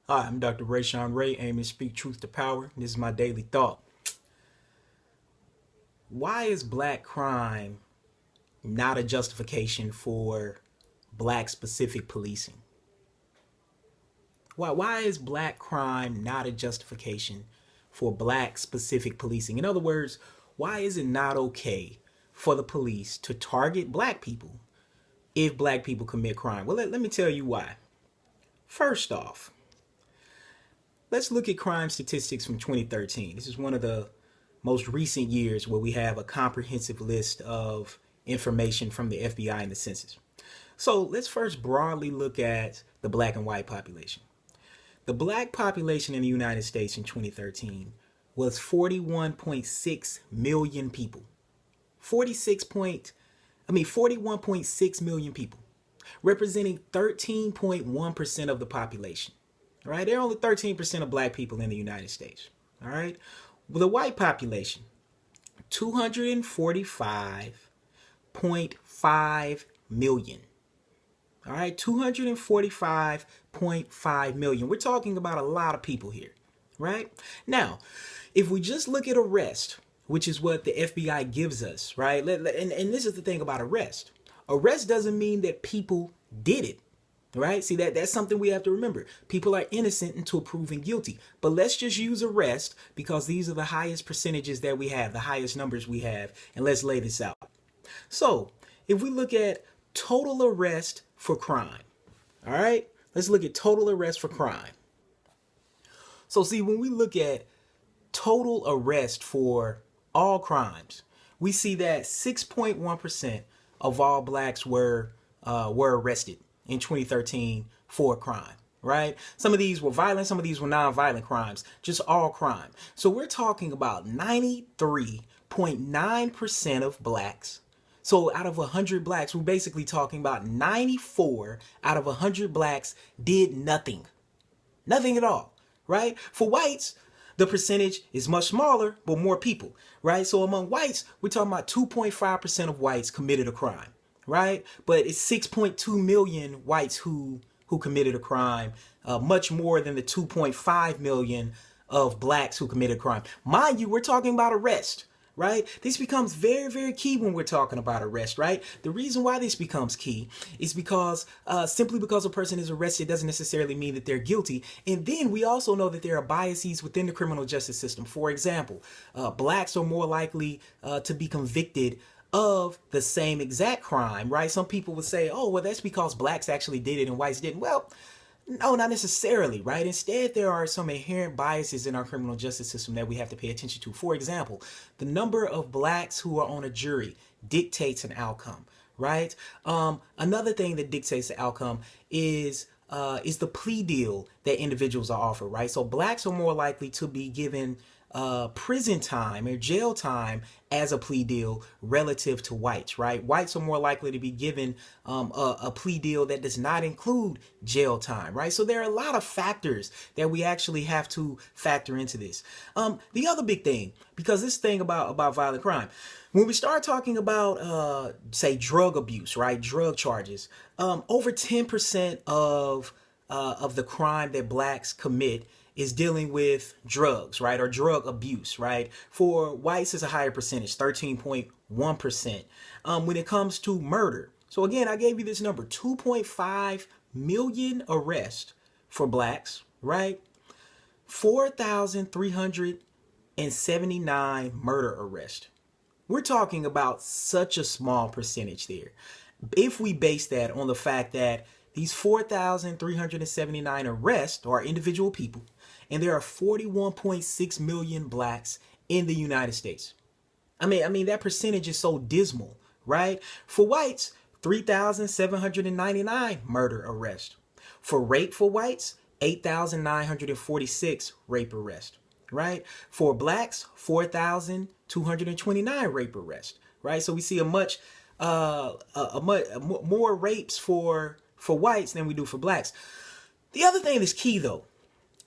Hi, I'm Dr. Rayshawn Ray, aiming to speak truth to power. This is my daily thought. Why is black crime not a justification for black specific policing? Why is black crime not a justification for black specific policing? In other words, why is it not okay for the police to target black people if black people commit crime? Well, let me tell you why. First off, let's look at crime statistics from 2013. This is one of the most recent years where we have a comprehensive list of information from the FBI and the census. So let's first broadly look at the black and white population. The black population in the United States in 2013 was 41.6 million people. 41.6 million people, representing 13.1% of the population. All right, there are only 13% of black people in the United States. All right, well, the white population, 245.5 million. All right, 245.5 million. We're talking about a lot of people here, right? Now, if we just look at arrest, which is what the FBI gives us, right? And this is the thing about arrest. Arrest doesn't mean that people did it. Right? See, that's something we have to remember. People are innocent until proven guilty. But let's just use arrest because these are the highest percentages that we have, the highest numbers we have. And let's lay this out. So if we look at total arrest for crime, all right, let's look at total arrest for crime. So see, when we look at total arrest for all crimes, we see that 6.1% of all blacks were arrested in 2013 for a crime, right? Some of these were violent, some of these were non-violent crimes, just all crime. So we're talking about 93.9% of blacks. So out of 100 blacks, we're basically talking about 94 out of 100 blacks did nothing. Nothing at all, right? For whites, the percentage is much smaller, but more people, right? So among whites, we're talking about 2.5% of whites committed a crime. Right? But it's 6.2 million whites who committed a crime, much more than the 2.5 million of blacks who committed a crime. Mind you, we're talking about arrest, right? This becomes very, very key when we're talking about arrest, right? The reason why this becomes key is because simply because a person is arrested doesn't necessarily mean that they're guilty. And then we also know that there are biases within the criminal justice system. For example, blacks are more likely to be convicted of the same exact crime, right? Some people would say, oh, well, that's because blacks actually did it and whites didn't. Well, no, not necessarily, right? Instead, there are some inherent biases in our criminal justice system that we have to pay attention to. For example, the number of blacks who are on a jury dictates an outcome, right? Another thing that dictates the outcome is the plea deal that individuals are offered, right? So blacks are more likely to be given prison time or jail time as a plea deal relative to whites, right? Whites are more likely to be given a plea deal that does not include jail time, right? So there are a lot of factors that we actually have to factor into this. The other big thing, because this thing about violent crime, when we start talking about, say, drug abuse, right? Drug charges, over 10% of the crime that blacks commit is dealing with drugs, right? Or drug abuse, right? For whites, it's a higher percentage, 13.1%. When it comes to murder, so again, I gave you this number, 2.5 million arrests for blacks, right? 4,379 murder arrests. We're talking about such a small percentage there. If we base that on the fact that these 4,379 arrests are individual people, and there are 41.6 million blacks in the United States. I mean that percentage is so dismal, right? For whites, 3,799 murder arrests. For rape for whites, 8,946 rape arrests, right? For blacks, 4,229 rape arrests, right? So we see a much more rapes for whites than we do for blacks. The other thing that's key though,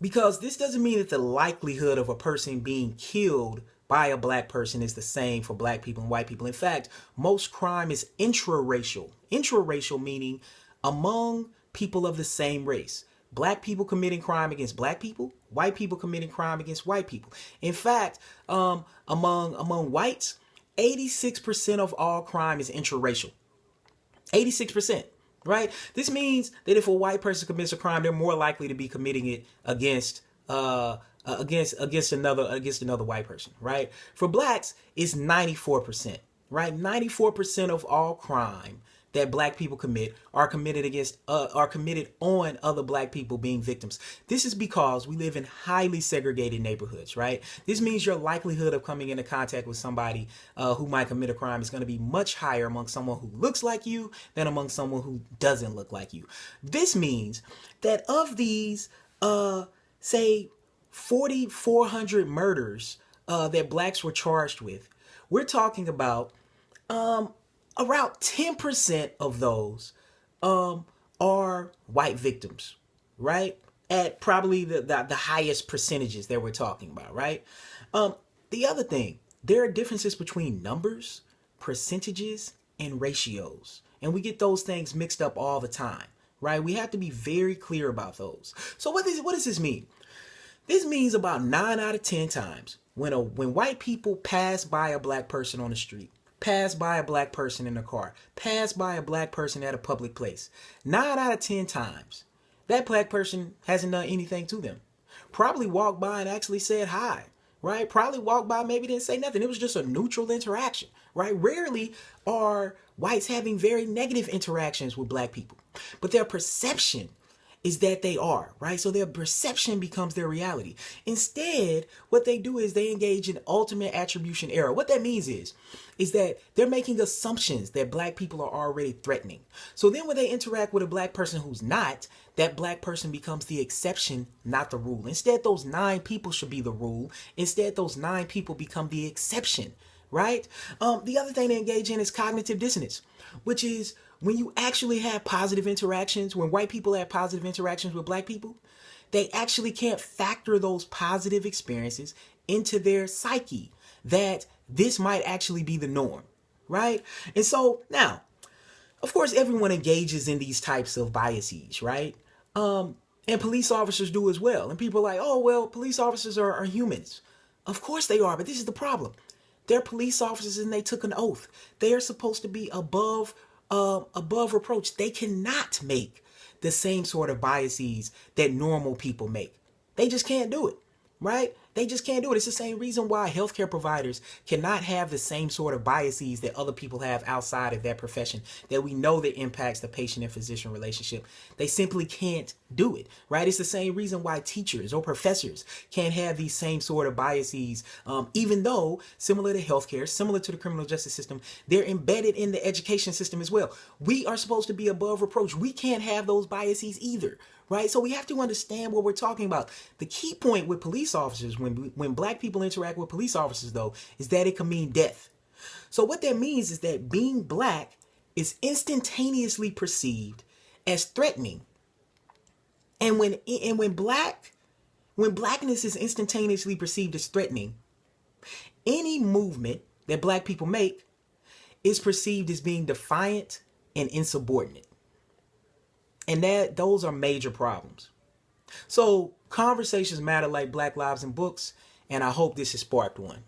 because this doesn't mean that the likelihood of a person being killed by a black person is the same for black people and white people. In fact, most crime is intraracial. Intraracial meaning among people of the same race. Black people committing crime against black people, white people committing crime against white people. In fact, among whites, 86% of all crime is interracial. 86%, right? This means that if a white person commits a crime, they're more likely to be committing it against another white person, right? For blacks, it's 94%, right? 94% of all crime that black people commit are committed on other black people being victims. This is because we live in highly segregated neighborhoods, right? This means your likelihood of coming into contact with somebody who might commit a crime is going to be much higher among someone who looks like you than among someone who doesn't look like you. This means that of these, say, 4,400 murders that blacks were charged with, we're talking about around 10% of those are white victims, right? At probably the highest percentages that we're talking about, right? The other thing, there are differences between numbers, percentages, and ratios. And we get those things mixed up all the time, right? We have to be very clear about those. So what does this mean? This means about 9 out of 10 times when white people pass by a black person on the street, pass by a black person in a car, pass by a black person at a public place, 9 out of 10 times, that black person hasn't done anything to them. Probably walked by and actually said hi, right? Probably walked by, maybe didn't say nothing. It was just a neutral interaction, right? Rarely are whites having very negative interactions with black people, but their perception is that they are, right? So their perception becomes their reality. Instead, what they do is they engage in ultimate attribution error. What that means is that they're making assumptions that black people are already threatening. So then when they interact with a black person who's not, that black person becomes the exception, not the rule. Instead, those 9 people should be the rule. Instead, those 9 people become the exception, right? The other thing they engage in is cognitive dissonance, which is when you actually have positive interactions, when white people have positive interactions with black people, they actually can't factor those positive experiences into their psyche, that this might actually be the norm, right? And so now, of course, everyone engages in these types of biases, right? And police officers do as well. And people are like, oh, well, police officers are humans. Of course they are, but this is the problem. They're police officers and they took an oath. They are supposed to be above reproach. They cannot make the same sort of biases that normal people make. They just can't do it, right? They just can't do it. It's the same reason why healthcare providers cannot have the same sort of biases that other people have outside of their profession, that we know that impacts the patient and physician relationship. They simply can't do it, right? It's the same reason why teachers or professors can't have these same sort of biases, even though similar to healthcare, similar to the criminal justice system, they're embedded in the education system as well. We are supposed to be above reproach. We can't have those biases either, right? So we have to understand what we're talking about. The key point with police officers, when black people interact with police officers, though, is that it can mean death. So what that means is that being black is instantaneously perceived as threatening. And when blackness is instantaneously perceived as threatening, any movement that black people make is perceived as being defiant and insubordinate. And those are major problems. So conversations matter like Black Lives in Books, and I hope this has sparked one.